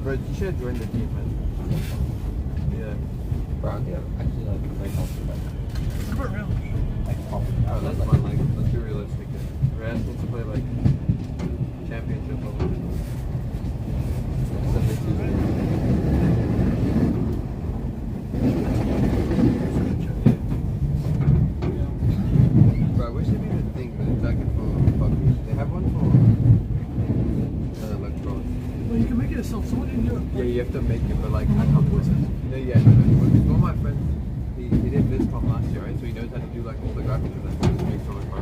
Bro, you should have joined the team, man. Yeah. Bro, yeah, actually, like, very confident. Super real. Like, confident. Oh, that's fun. Like, let's be realistic. We're asking to play like championship level. Bro, I wish they made a thing, but it's like for fuckers. They have one for electrons. Well, you can make it yourself. Someone in Europe. Yeah, you have to make it, but like, I have voices. yeah, one of my friends, he did VisCom last year, right? So he knows how to do like all the graphics for that. He just makes all the cards.